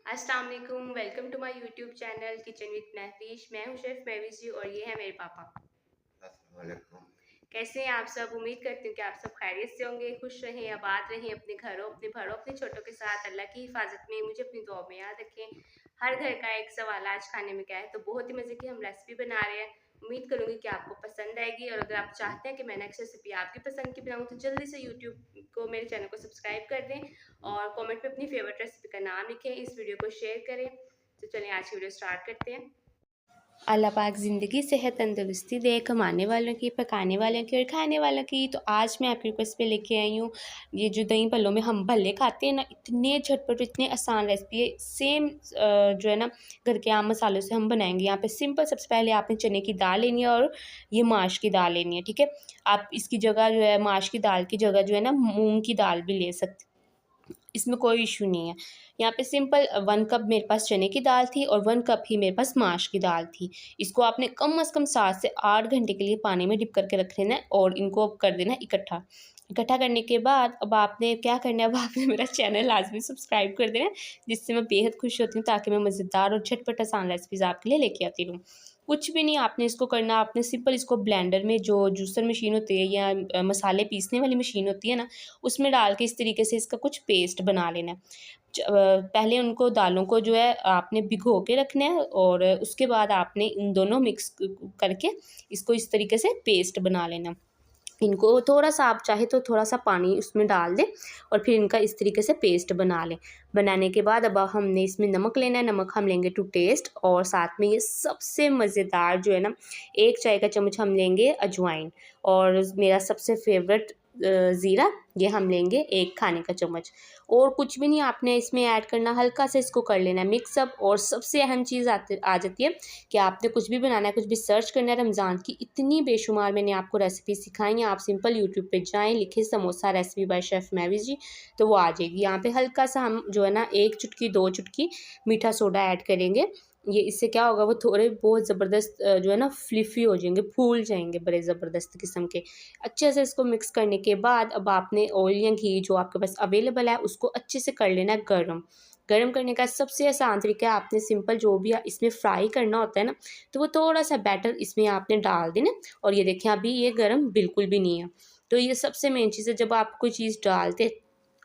अस्सलाम वालेकुम, welcome to my YouTube channel kitchen with Mahvish. मैं हूं शेफ़ महविश जी और ये है मेरे पापा। अस्सलामुअलैकुम। कैसे हैं आप सब? उम्मीद करती हूँ कि आप सब खैरियत से होंगे, खुश रहें, आबाद रहें अपने घरों, अपने भरों, अपने छोटों के साथ। अल्लाह की हिफाजत में मुझे अपनी दुआ में याद रखें। हर घर का एक सवाल आज खाने में क्या है, तो बहुत ही मज़े की हम रेसिपी बना रहे हैं। उम्मीद करूँगी कि आपको पसंद आएगी और अगर आप चाहते हैं कि मैं नेक्स्ट रेसिपी आपकी पसंद की बनाऊँ तो जल्दी से यूट्यूब को, मेरे चैनल को सब्सक्राइब कर दें और कमेंट में अपनी फेवरेट रेसिपी का नाम लिखें, इस वीडियो को शेयर करें। तो चलिए आज की वीडियो स्टार्ट करते हैं। अल्लाह पाक ज़िंदगी सेहत तंदुरुस्ती दे, कमाने वालों की, पकाने वालों की और खाने वालों की। तो आज मैं आपकी रिक्वेस्ट पे लेके आई हूँ ये जो दही भल्लों में हम भल्ले खाते हैं ना, इतने झटपट, इतने आसान रेसिपी है। सेम जो है ना घर के आम मसालों से हम बनाएंगे। यहाँ पे सिंपल, सबसे पहले आपने चने की दाल लेनी है और ये माश की दाल लेनी है, ठीक है। आप इसकी जगह जो है, माश की दाल की जगह जो है ना, मूंग की दाल भी ले सकते, इसमें कोई इशू नहीं है। यहाँ पे सिंपल 1 कप मेरे पास चने की दाल थी और 1 कप ही मेरे पास माश की दाल थी। इसको आपने कम से कम 7 से 8 घंटे के लिए पानी में डिप करके रख लेना है और इनको अब कर देना है इकट्ठा। इकट्ठा करने के बाद अब आपने क्या करना है, अब आपने मेरा चैनल लाज़मी सब्सक्राइब कर देना है, जिससे मैं बेहद खुश होती हूँ, ताकि मैं मज़ेदार और झटपट आसान रेसिपीज़ आपके लिए लेके आती रहूँ। कुछ भी नहीं आपने इसको करना, आपने सिंपल इसको ब्लेंडर में, जो जूसर मशीन होती है या मसाले पीसने वाली मशीन होती है ना, उसमें डाल के इस तरीके से इसका कुछ पेस्ट बना लेना है। पहले उनको दालों को जो है आपने भिगो के रखना है और उसके बाद आपने इन दोनों मिक्स करके इसको इस तरीके से पेस्ट बना लेना। इनको थोड़ा-सा, आप चाहे तो थोड़ा-सा पानी उसमें डाल दें और फिर इनका इस तरीके से पेस्ट बना लें। बनाने के बाद अब हमने इसमें नमक लेना है, नमक हम लेंगे टू टेस्ट, और साथ में ये सबसे मज़ेदार जो है ना, 1 चाय का चम्मच हम लेंगे अजवाइन, और मेरा सबसे फ़ेवरेट ज़ीरा, ये हम लेंगे 1 खाने का चम्मच। और कुछ भी नहीं आपने इसमें ऐड करना, हल्का सा इसको कर लेना है मिक्स अप। और सबसे अहम चीज़ आ जाती है कि आपने कुछ भी बनाना है, कुछ भी सर्च करना है, रमज़ान की इतनी बेशुमार मैंने आपको रेसिपी सिखाई हैं। आप सिंपल यूट्यूब पे जाएँ, लिखें samosa recipe by chef Mahvish ji, तो वो आ जाएगी। यहाँ पे हल्का-सा हम जो है ना 1 चुटकी, 2 चुटकी मीठा सोडा ऐड करेंगे। ये इससे क्या होगा, वो थोड़े बहुत ज़बरदस्त जो है ना फ्लफ़ी हो जाएँगे, फूल जाएँगे बड़े ज़बरदस्त किस्म के। अच्छे से इसको मिक्स करने के बाद अब आपने ऑयल या घी जो आपके पास अवेलेबल है, उसको अच्छे से कर लेना है गरम। गरम करने का सबसे आसान तरीका है, आपने सिंपल जो भी इसमें फ्राई करना होता है ना, तो वो थोड़ा-सा बैटर इसमें आपने डाल देना। और ये देखें अभी ये गरम बिल्कुल भी नहीं है। तो ये सबसे मेन चीज़ है, जब आप कोई चीज़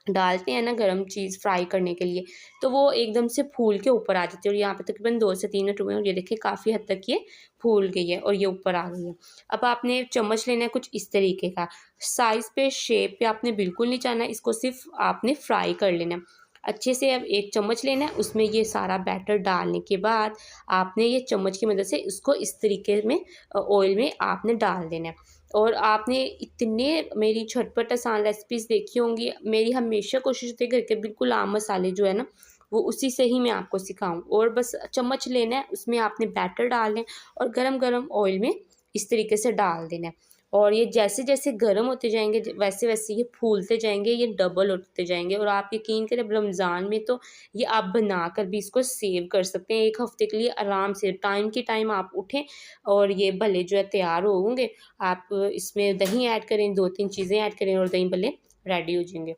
डालते हैं ना गरम चीज़ फ्राई करने के लिए, तो वो एकदम से फूल के ऊपर आ जाती है। और यहाँ पे तकरीबन 2 से 3 मिनट हुए हैं और ये देखिए काफ़ी हद तक ये फूल गई है और ये ऊपर आ गई है। अब आपने चम्मच लेना है कुछ इस तरीके का, साइज़ पे, शेप पे आपने बिल्कुल नहीं जाना है, इसको सिर्फ़ आपने फ्राई कर लेना है। अच्छे से अब 1 चम्मच लेना है, उसमें ये सारा बैटर डालने के बाद आपने ये चम्मच की मदद से इसको इस तरीके में ऑयल में आपने डाल देना है। और आपने इतने मेरी झटपट आसान रेसिपीज़ देखी होंगी, मेरी हमेशा कोशिश होती है घर के बिल्कुल आम मसाले जो है ना, वो उसी से ही मैं आपको सिखाऊँ। और बस चम्मच लेना है, उसमें आपने बैटर डालना है और गरम-गरम ऑयल में इस तरीके से डाल देना है। और ये जैसे-जैसे गरम होते जाएँगे, वैसे-वैसे ये फूलते जाएँगे, ये डबल होते जाएँगे। और आप यकीन करें, रमज़ान में तो ये आप बनाकर भी इसको सेव कर सकते हैं 1 हफ़्ते के लिए आराम से। टाइम की टाइम आप उठें और ये भल्ले जो है तैयार होंगे। आप इसमें दही ऐड करें, 2-3 चीज़ें ऐड करें और दही भल्ले रेडी हो जाएँगे।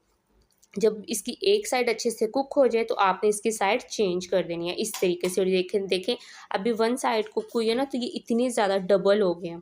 जब इसकी एक साइड अच्छे से कुक हो जाए, तो आपने इसकी साइड चेंज कर देनी है इस तरीके से। और देखें देखें अभी 1 साइड कुक हुई है ना, तो ये इतनी ज़्यादा डबल हो गए हैं।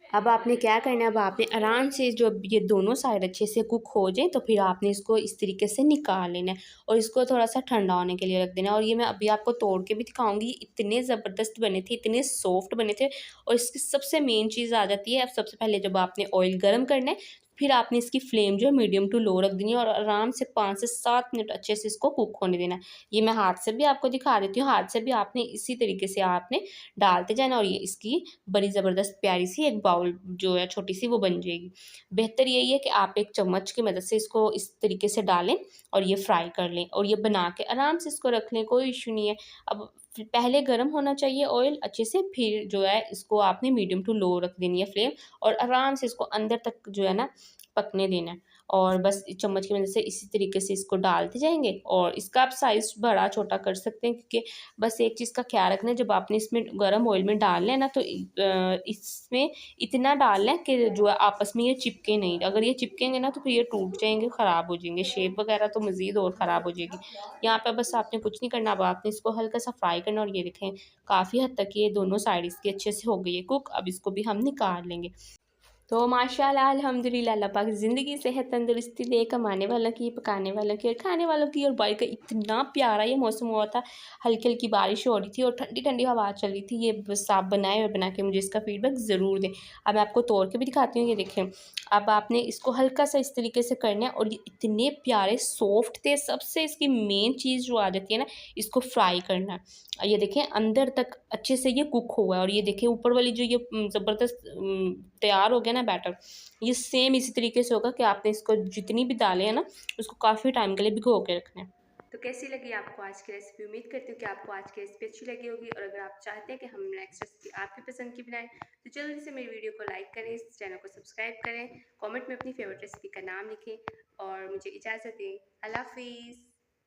अब आपने क्या करना है, अब आपने आराम से जब ये दोनों साइड अच्छे से कुक हो जाएँ, तो फिर आपने इसको इस तरीके से निकाल लेना है और इसको थोड़ा-सा ठंडा होने के लिए रख देना है। और ये मैं अभी आपको तोड़ के भी दिखाऊँगी, इतने ज़बरदस्त बने थे, इतने सॉफ्ट बने थे। और इसकी सबसे मेन चीज़ आ जाती है, अब सबसे पहले जब आपने ऑयल गरम करना है, फिर आपने इसकी फ्लेम जो है मीडियम टू लो रख देनी है और आराम से 5 से 7 मिनट अच्छे से इसको कुक होने देना है। ये मैं हाथ से भी आपको दिखा देती हूँ, हाथ से भी आपने इसी तरीके से आपने डालते जाना और ये इसकी बड़ी ज़बरदस्त प्यारी सी एक बाउल जो है छोटी-सी, वो बन जाएगी। बेहतर यही है कि आप एक चम्मच की मदद से इसको इस तरीके से डालें और ये फ्राई कर लें और ये बना के आराम से इसको रख लें, कोई इश्यू नहीं है। अब पहले गरम होना चाहिए ऑयल अच्छे से, फिर जो है इसको आपने मीडियम टू लो रख देनी है फ्लेम और आराम से इसको अंदर तक जो है ना पकने देना है। और बस चम्मच की मदद से इसी तरीके से इसको डालते जाएँगे और इसका आप साइज़ बड़ा छोटा कर सकते हैं, क्योंकि बस एक चीज़ का ख़्याल रखना है, जब आपने इसमें गरम ऑयल में डालना है ना, तो इसमें इतना डालना है कि जो है आपस में ये चिपके नहीं। अगर ये चिपकेंगे ना तो फिर ये टूट जाएँगे, ख़राब हो जाएँगे, शेप वग़ैरह तो मज़ीद और ख़राब हो जाएगी। यहाँ पे बस आपने कुछ नहीं करना, अब आपने इसको हल्का-सा फ्राई करना और ये देखें काफ़ी हद तक ये दोनों साइड इसकी अच्छे से हो गई है कुक। अब इसको भी हम निकाल लेंगे। तो माशाल्लाह अल्हम्दुलिल्लाह अल्लाह पाक ज़िंदगी सेहत तंदुरुस्ती दे, कमाने वालों की, पकाने वालों की और खाने वालों की। और बाहर का इतना प्यारा ये मौसम हुआ था, हल्की-हल्की बारिश हो रही थी और ठंडी-ठंडी हवा चल रही थी। ये बस आप बनाएँ और बना के मुझे इसका फ़ीडबैक ज़रूर दें। अब मैं आपको तोड़ के भी दिखाती हूँ, ये देखें। अब आपने इसको हल्का-सा इस तरीके से करना है और ये इतने प्यारे सॉफ्ट थे। सबसे इसकी मेन चीज़ जो आ जाती है ना, इसको फ्राई करना है। ये देखें अंदर तक अच्छे से ये कुक हुआ है और ये देखें ऊपर वाली जो ये ज़बरदस्त तैयार हो गया ना बैटर, ये सेम इसी तरीके से होगा कि आपने इसको जितनी भी दालें हैं ना, उसको काफ़ी टाइम के लिए भिगो के रखना है। तो कैसी लगी आपको आज की रेसिपी? उम्मीद करती हूँ कि आपको आज की रेसिपी अच्छी लगी होगी, और अगर आप चाहते हैं कि हम नेक्स्ट रेसिपी आपकी पसंद की बनाएं, तो जल्दी से मेरी वीडियो को लाइक करें, इस चैनल को सब्सक्राइब करें, कमेंट में अपनी फेवरेट रेसिपी का नाम लिखें और मुझे इजाज़त दें। अल्लाह हाफ़िज़।